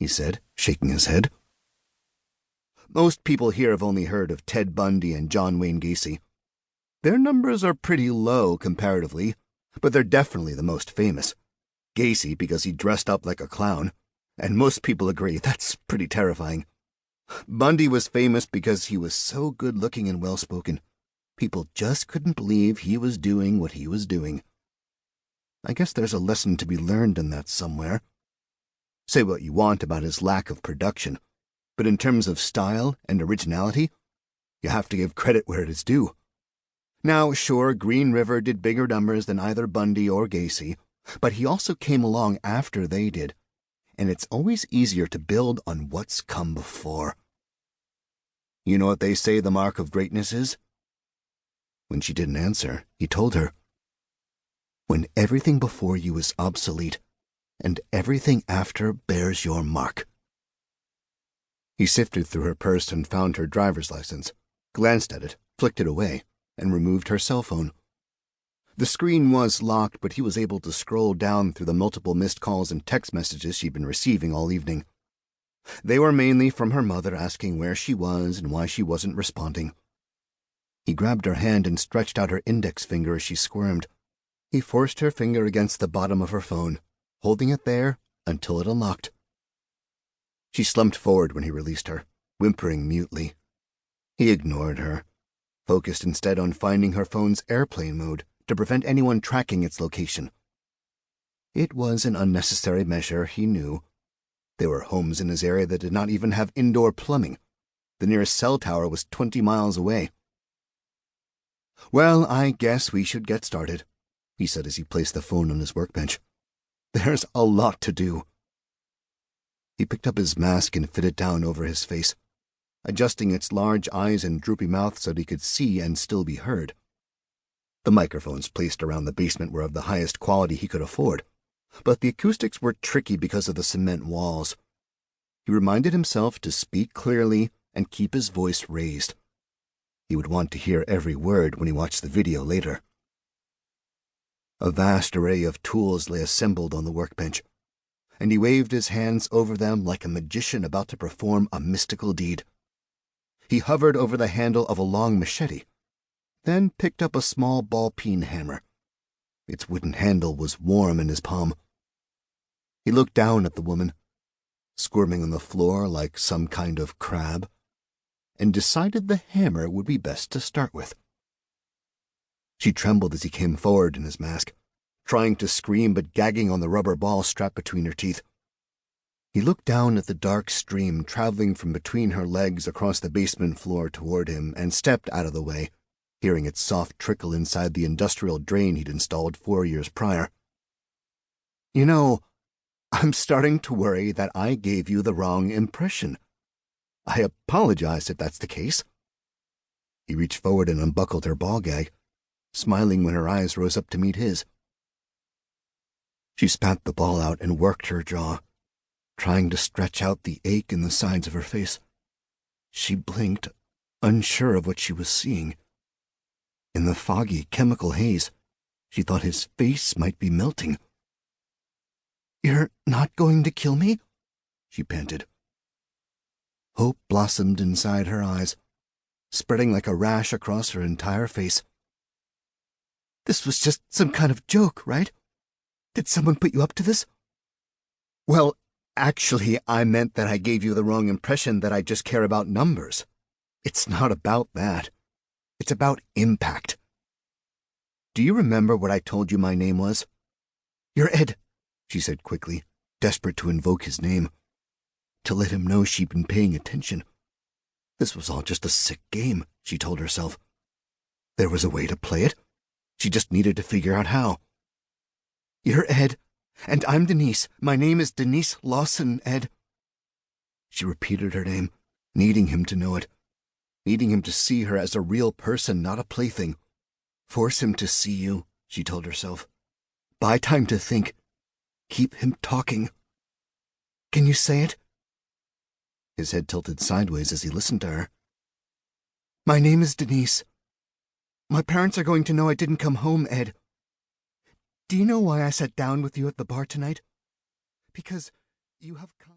he said, shaking his head. Most people here have only heard of Ted Bundy and Wayne Gacy. Their numbers are pretty low comparatively, but they're definitely the most famous. Gacy because he dressed up like a clown, and most people agree that's pretty terrifying. Bundy was famous because he was so good-looking and well-spoken. People just couldn't believe he was doing what he was doing. I guess there's a lesson to be learned in that somewhere. Say what you want about his lack of production, but in terms of style and originality, you have to give credit where it is due. Now, sure, Green River did bigger numbers than either Bundy or Gacy, but he also came along after they did, and it's always easier to build on what's come before. You know what they say the mark of greatness is? When she didn't answer, he told her, when everything before you is obsolete, and everything after bears your mark. He sifted through her purse and found her driver's license, glanced at it, flicked it away, and removed her cell phone. The screen was locked, but he was able to scroll down through the multiple missed calls and text messages she'd been receiving all evening. They were mainly from her mother asking where she was and why she wasn't responding. He grabbed her hand and stretched out her index finger as she squirmed. He forced her finger against the bottom of her phone, holding it there until it unlocked. She slumped forward when he released her, whimpering mutely. He ignored her, focused instead on finding her phone's airplane mode to prevent anyone tracking its location. It was an unnecessary measure, he knew. There were homes in his area that did not even have indoor plumbing. The nearest cell tower was 20 miles away. Well, I guess we should get started, he said as he placed the phone on his workbench. There's a lot to do. He picked up his mask and fitted it down over his face, adjusting its large eyes and droopy mouth so that he could see and still be heard. The microphones placed around the basement were of the highest quality he could afford, but the acoustics were tricky because of the cement walls. He reminded himself to speak clearly and keep his voice raised. He would want to hear every word when he watched the video later. A vast array of tools lay assembled on the workbench, and he waved his hands over them like a magician about to perform a mystical deed. He hovered over the handle of a long machete, then picked up a small ball-peen hammer. Its wooden handle was warm in his palm. He looked down at the woman, squirming on the floor like some kind of crab, and decided the hammer would be best to start with. She trembled as he came forward in his mask, trying to scream but gagging on the rubber ball strapped between her teeth. He looked down at the dark stream traveling from between her legs across the basement floor toward him and stepped out of the way, hearing its soft trickle inside the industrial drain he'd installed 4 years prior. You know, I'm starting to worry that I gave you the wrong impression. I apologize if that's the case. He reached forward and unbuckled her ball gag, smiling when her eyes rose up to meet his. She spat the ball out and worked her jaw, trying to stretch out the ache in the sides of her face. She blinked, unsure of what she was seeing. In the foggy chemical haze, she thought his face might be melting. "You're not going to kill me?" she panted. Hope blossomed inside her eyes, spreading like a rash across her entire face. "This was just some kind of joke, right? Did someone put you up to this?" "Well, actually, I meant that I gave you the wrong impression that I just care about numbers. It's not about that. It's about impact. Do you remember what I told you my name was?" "You're Ed," she said quickly, desperate to invoke his name, to let him know she'd been paying attention. This was all just a sick game, she told herself. There was a way to play it. She just needed to figure out how. "You're Ed, and I'm Denise. My name is Denise Lawson, Ed." She repeated her name, needing him to know it, needing him to see her as a real person, not a plaything. Force him to see you, she told herself. Buy time to think. Keep him talking. "Can you say it?" His head tilted sideways as he listened to her. "My name is Denise. My parents are going to know I didn't come home, Ed. Do you know why I sat down with you at the bar tonight? Because you have come..."